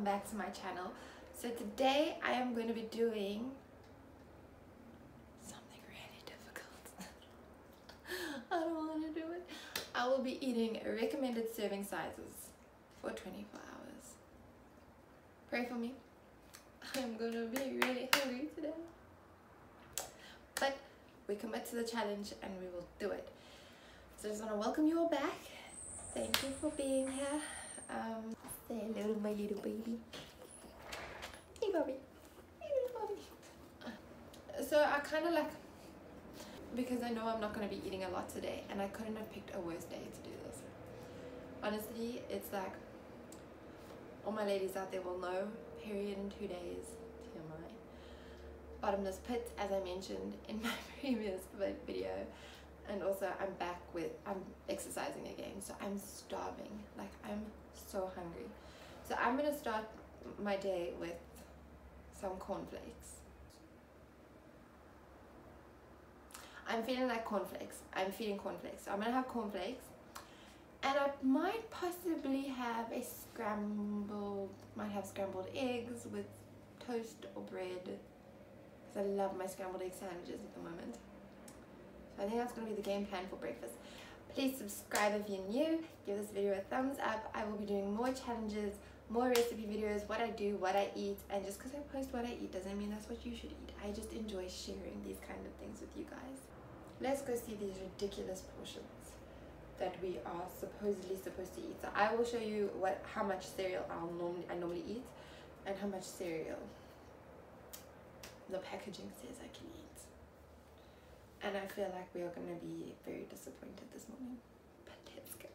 back to my channel. So today I am going to be doing something really difficult. I don't want to do it. I will be eating recommended serving sizes for 24 hours. Pray for me. I'm going to be really hungry today. But we commit to the challenge and we will do it. So I just want to welcome you all back. Thank you for being here. Say hello to my little baby. Hey Bobby. Hey little Bobby. So I kind of like, because I know I'm not going to be eating a lot today and I couldn't have picked a worse day to do this. Honestly, it's like, all my ladies out there will know, period in 2 days, TMI. Bottomless pit, as I mentioned in my previous video. And also I'm exercising again, so I'm starving, like I'm so hungry. So I'm gonna start my day with some cornflakes. I'm feeling like cornflakes. I'm feeling cornflakes. So I'm gonna have cornflakes. And I might possibly have scrambled eggs with toast or bread. Because I love my scrambled egg sandwiches at the moment. I think that's going to be the game plan for breakfast. Please subscribe if you're new, give this video a thumbs up. I will be doing more challenges, more recipe videos, what I do, what I eat, and just because I post what I eat doesn't mean that's what you should eat. I just enjoy sharing these kind of things with you guys. Let's go see these ridiculous portions that we are supposedly supposed to eat. So I will show you how much cereal I normally eat and how much cereal the packaging says I can eat. And I feel like we are going to be very disappointed this morning. But let's go.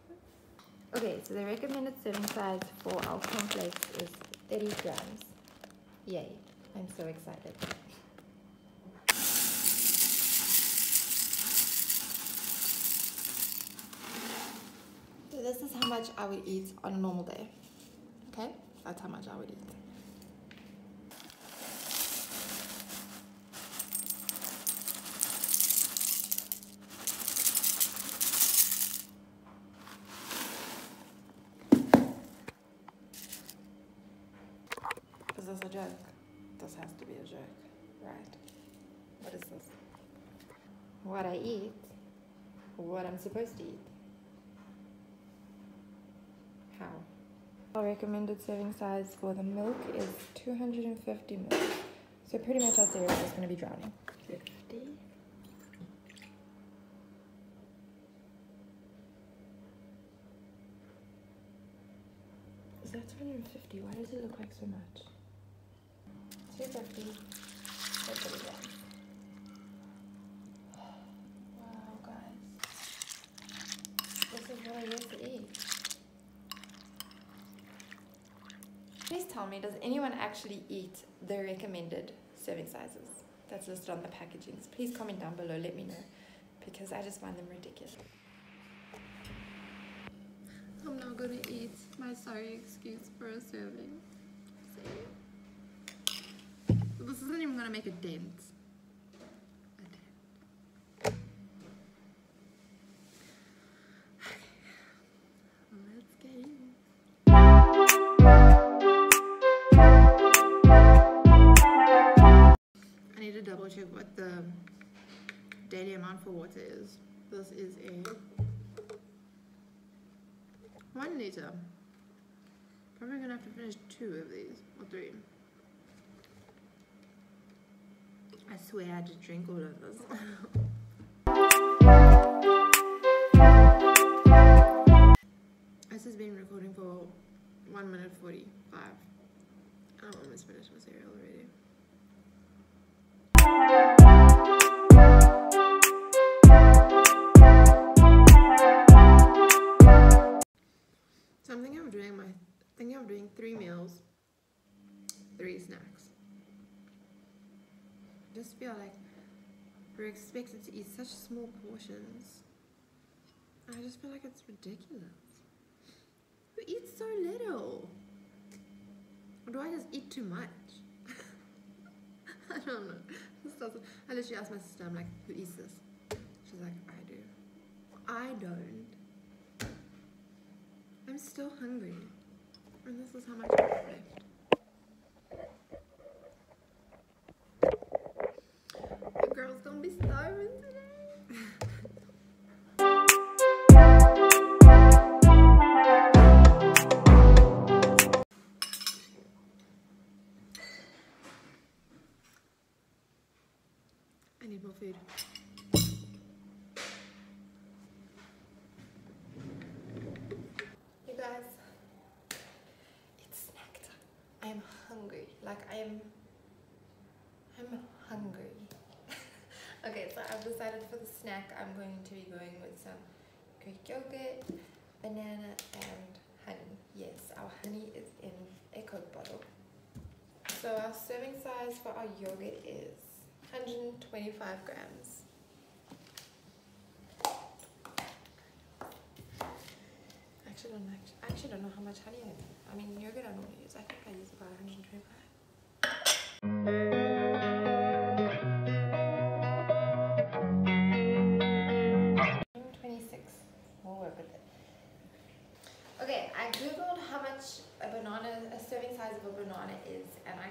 Okay, so the recommended serving size for our cornflakes is 30 grams. Yay, I'm so excited. So this is how much I would eat on a normal day. Okay, that's how much I would eat. Is this a joke? This has to be a joke, right? What is this? What I eat? What I'm supposed to eat? How? Our recommended serving size for the milk is 250 ml. So pretty much our cereal is going to be drowning. 50. Is that 250? Why does it look like so much? 250. That's what it is. Wow, guys. This is what I used to eat. Please tell me, does anyone actually eat the recommended serving sizes that's listed on the packagings? Please comment down below, let me know, because I just find them ridiculous. I'm not gonna eat my sorry excuse for a serving. See? This isn't even gonna make a dent. Okay, let's get in. I need to double check what the daily amount for water is. This is a 1 liter. Probably gonna have to finish 2 of these, or 3. I swear I just drink all of this. This has been recording for 1 minute 45. I'm almost finished my cereal already. So I'm thinking of doing 3 meals, 3 snacks. I just feel like we're expected to eat such small portions. I just feel like it's ridiculous. Who eats so little? Or do I just eat too much? I don't know. I literally asked my sister, I'm like, who eats this? She's like, I do. I don't. I'm still hungry. And this is how much I have left. gonna be starving today. I need more food. You guys, it's snack time. I am hungry. Like I'm hungry. Okay, so I've decided for the snack I'm going to be going with some Greek yogurt, banana, and honey. Yes, our honey is in a Coke bottle. So our serving size for our yogurt is 125 grams. I actually don't know how much honey I mean yogurt I normally use. I think I use about 125. 26. We'll work with it. Okay, I googled how much a serving size of a banana is, and I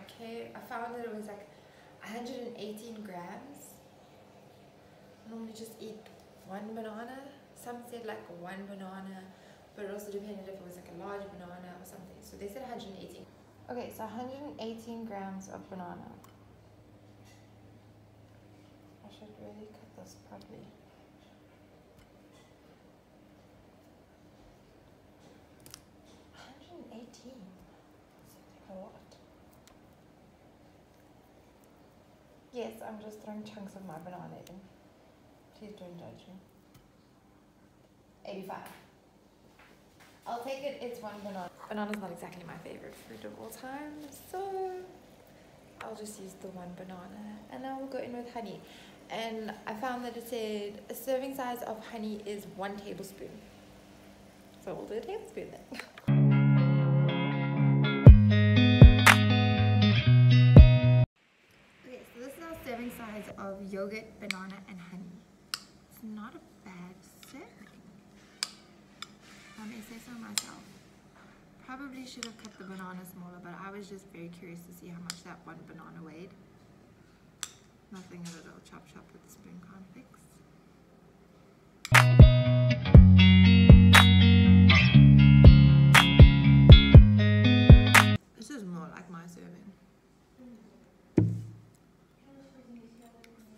found that it was like 118 grams. I normally just eat one banana. Some said like one banana, but it also depended if it was like a large banana or something. So they said 118. Okay, so 118 grams of banana. I should really cut this properly. 118. Seems like a lot. Yes, I'm just throwing chunks of my banana in. Please don't judge me. 85. I'll take it, it's one banana. Banana's not exactly my favorite fruit of all time, so I'll just use the one banana. And then we'll go in with honey. And I found that it said a serving size of honey is 1 tablespoon. So we'll do a tablespoon then. Okay, so this is our serving size of yogurt, banana, and honey. It's not a bad serving. I may say so myself. Probably should have cut the banana smaller, but I was just very curious to see how much that one banana weighed. Nothing a little chop chop with the spoon can't fix. This is more like my serving.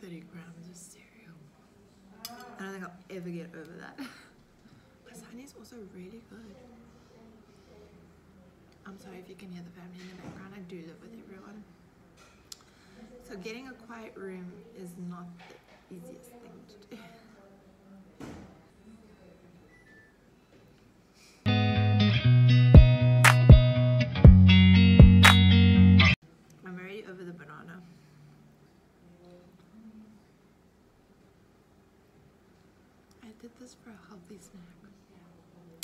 30 grams of cereal. I don't think I'll ever get over that. This honey is also really good. I'm sorry if you can hear the family in the background. I do live with everyone. So getting a quiet room is not the easiest thing to do. I'm already over the banana. I did this for a healthy snack.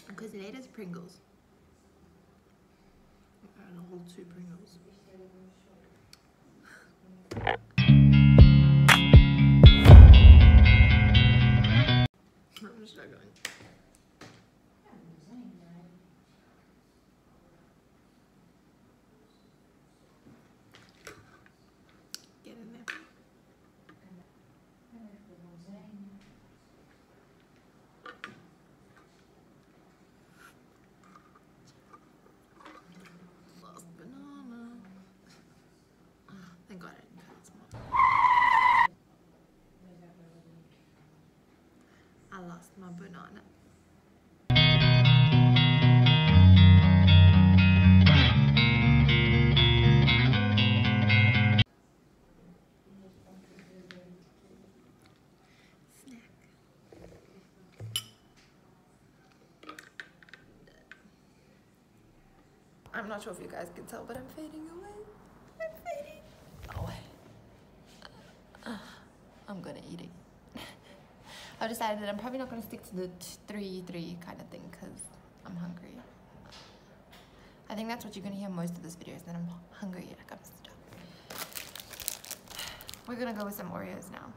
Because later's Pringles. And a whole 2 Pringles. I'm struggling. Get in there. Lost banana. Thank God I didn't cut it small. I lost my banana. Snack. I'm not sure if you guys can tell, but I'm fading away. I'm fading away. I'm gonna eat it. I've decided that I'm probably not going to stick to the 3-3 kind of thing because I'm hungry. I think that's what you're going to hear most of this video is that I'm hungry, like I'm stuck. We're going to go with some Oreos now.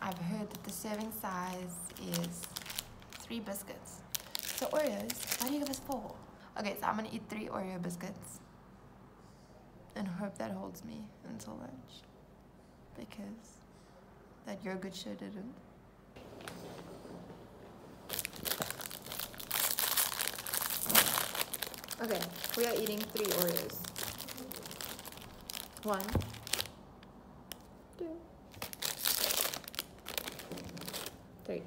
I've heard that the serving size is 3 biscuits. So Oreos, why do you give us 4? Okay, so I'm going to eat 3 Oreo biscuits and hope that holds me until lunch because that yogurt show didn't. Okay, we are eating 3 Oreos. 1, 2, 3.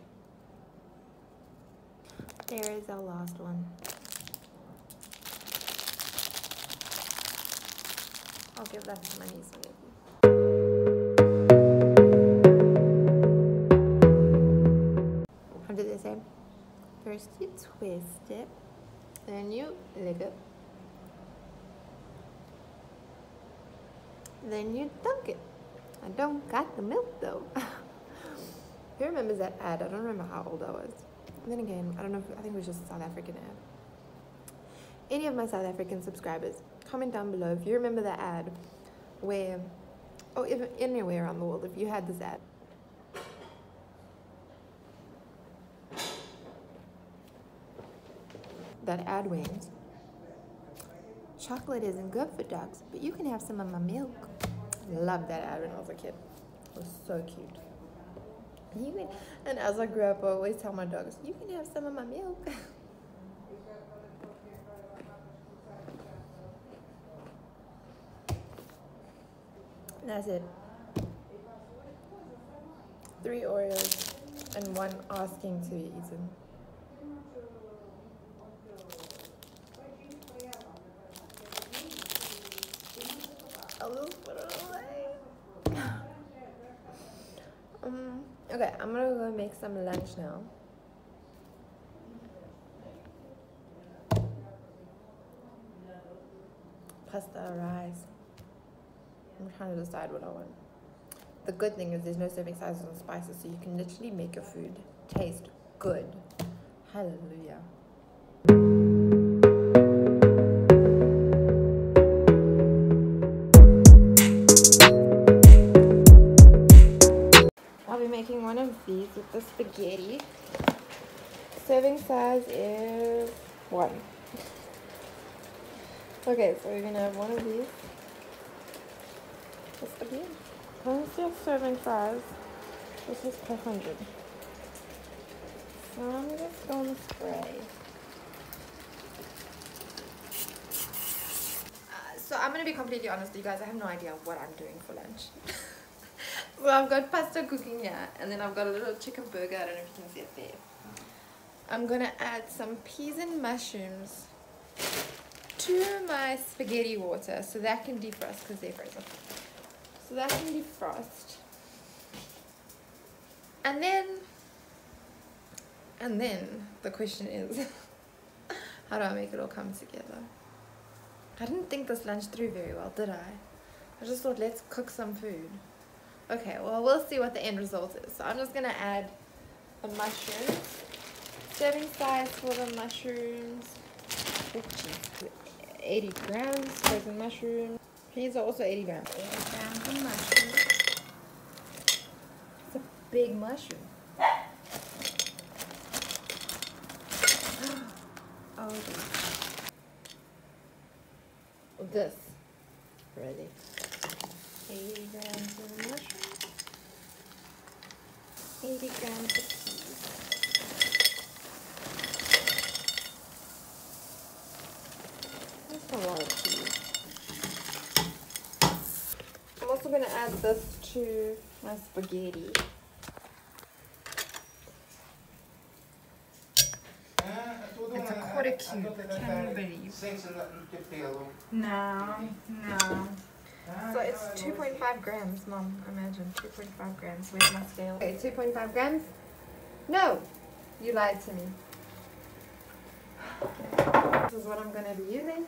There is our last one. I'll give that to my niece and nephew. What did they say? First you twist it, then you lick it, then you dunk it. I don't got the milk though. Who remembers that ad? I don't remember how old I was. And then again, I don't know I think it was just a South African ad. Any of my South African subscribers, comment down below if you remember that ad where, or even anywhere around the world, if you had this ad. That ad went, chocolate isn't good for dogs, but you can have some of my milk. Loved that ad when I was a kid. It was so cute. And as I grew up, I always tell my dogs, you can have some of my milk. That's it. 3 Oreos and 1 asking to be eaten. I'll just put it away. Okay, I'm gonna go make some lunch now. Pasta, rice. I'm trying to decide what I want. The good thing is there's no serving sizes on spices, so you can literally make your food taste good. Hallelujah. I'll be making one of these with the spaghetti. Serving size is 1. Okay, so we're gonna have one of these. Spaghetti. What's your serving size? This is 500. So I'm just going to spray. So I'm going to be completely honest with you guys. I have no idea what I'm doing for lunch. So I've got pasta cooking here, and then I've got a little chicken burger. I don't know if you can see it there. I'm going to add some peas and mushrooms to my spaghetti water so that can defrost because they're frozen. So that can defrost. And then the question is, how do I make it all come together? I didn't think this lunch through very well, did I? I just thought, let's cook some food. Okay, well, we'll see what the end result is. So I'm just going to add the mushrooms. Serving size for the mushrooms. 80 grams frozen mushrooms. These are also 80 grams. 80 grams of mushrooms. It's a big mushroom. Oh, this. Ready. 80 grams of mushrooms. 80 grams of cheese. That's a lot of cheese. I'm also going to add this to my spaghetti. It's a quarter cube, can you believe? No. So it's 2.5 grams, Mom, imagine, 2.5 grams. Where's my scale? Okay, 2.5 grams? No, you lied to me. This is what I'm going to be using.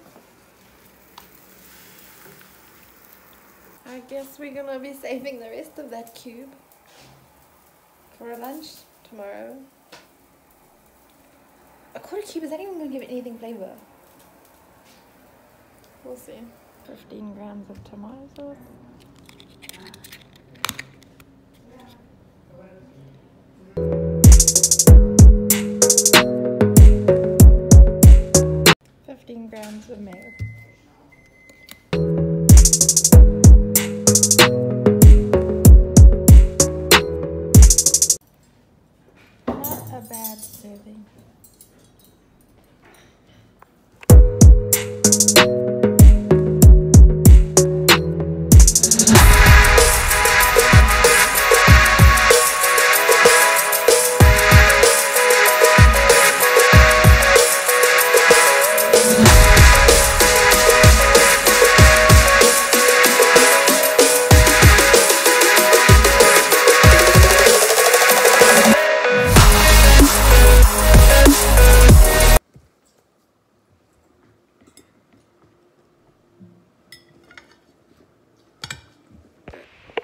I guess we're going to be saving the rest of that cube for a lunch tomorrow. A quarter cube, is that even going to give it anything flavor? We'll see. 15 grams of tomato sauce. Grams of mayo. a bad serving.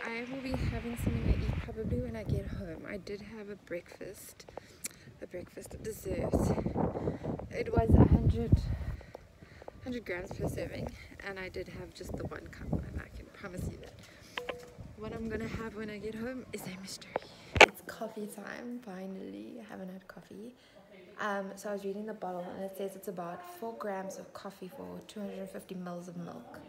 I will be having something to eat probably when I get home. I did have a breakfast, a dessert. It was 100 grams per serving, and I did have just the 1 cup, and I can promise you that what I'm gonna have when I get home is a mystery. It's coffee time, finally. I haven't had coffee. So I was reading the bottle, and it says it's about 4 grams of coffee for 250 mils of milk.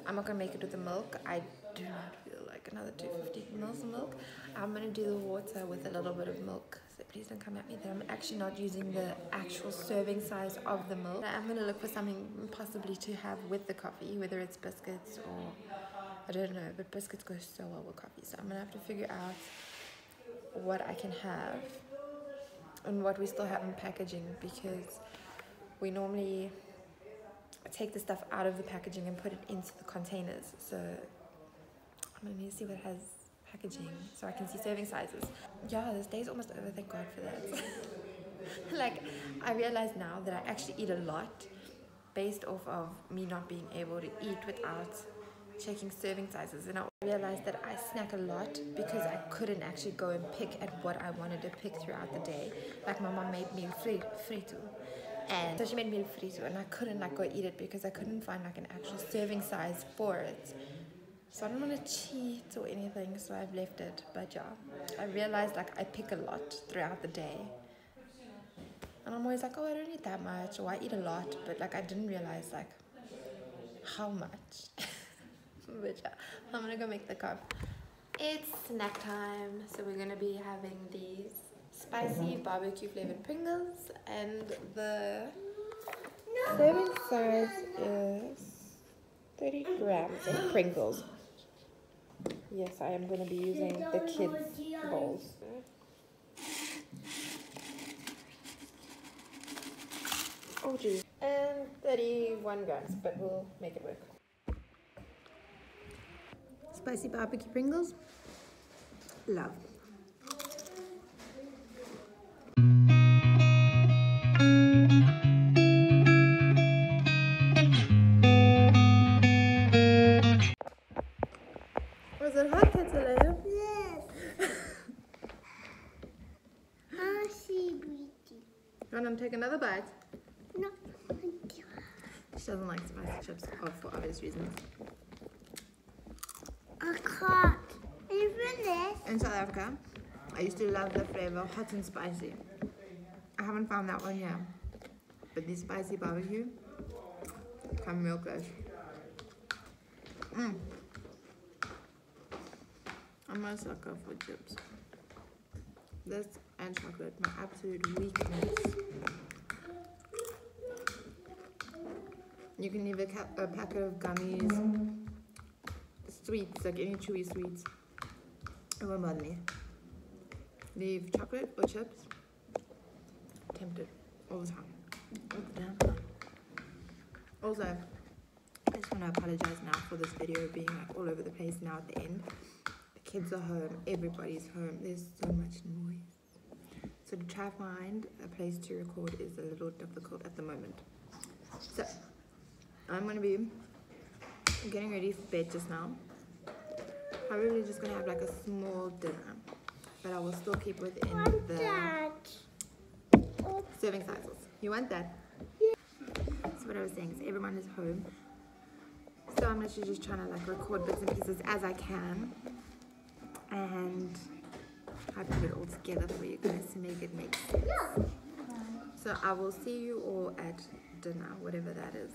I'm not gonna make it with the milk. I do not feel like another 250 mils of milk. I'm gonna do the water with a little bit of milk. So please don't come at me that I'm actually not using the actual serving size of the milk. I'm gonna look for something possibly to have with the coffee, whether it's biscuits or I don't know, but biscuits go so well with coffee. So I'm gonna have to figure out what I can have and what we still have in packaging, because we normally take the stuff out of the packaging and put it into the containers. So I'm gonna need to see what has packaging so I can see serving sizes. Yeah, this day's almost over, thank God for that. Like, I realize now that I actually eat a lot based off of me not being able to eat without checking serving sizes, and I realized that I snack a lot because I couldn't actually go and pick at what I wanted to pick throughout the day. Like, my mom made me frito, and so she made meal frito, and I couldn't like go eat it because I couldn't find like an actual serving size for it. So I don't want to cheat or anything, so I've left it. But yeah, I realized like I pick a lot throughout the day, and I'm always like, oh, I don't eat that much, or I eat a lot, but like I didn't realize like how much. But yeah, I'm gonna go make the cup. It's snack time, so we're gonna be having these spicy barbecue flavored Pringles, and the serving size is 30 grams of Pringles. Yes, I am gonna be using the kids' bowls. Oh geez. And 31 grams, but we'll make it work. Spicy barbecue Pringles. Love. Was it hot, Catalina? Yes. I see beauty. You want to take another bite? No, thank you. She doesn't like spicy chips for obvious reasons. I can't. Even this. In South Africa, I used to love the flavor hot and spicy. I haven't found that one yet, but these spicy barbecue come real close. I'm a sucker for chips. This and chocolate, my absolute weakness. You can leave a packet of gummies, sweets, like any chewy sweets. It won't bother me. Leave chocolate or chips. Tempted all the time. All the damn time. Also, I just want to apologize now for this video being like all over the place now at the end. The kids are home, everybody's home, there's so much noise. So to try to find a place to record is a little difficult at the moment. So, I'm going to be getting ready for bed just now. Probably just going to have like a small dinner, but I will still keep within the serving sizes. You want that? Yeah. That's what I was saying, so everyone is home. So I'm literally just trying to like record bits and pieces as I can, and I put it all together for you guys to make it make sense. So I will see you all at dinner, whatever that is.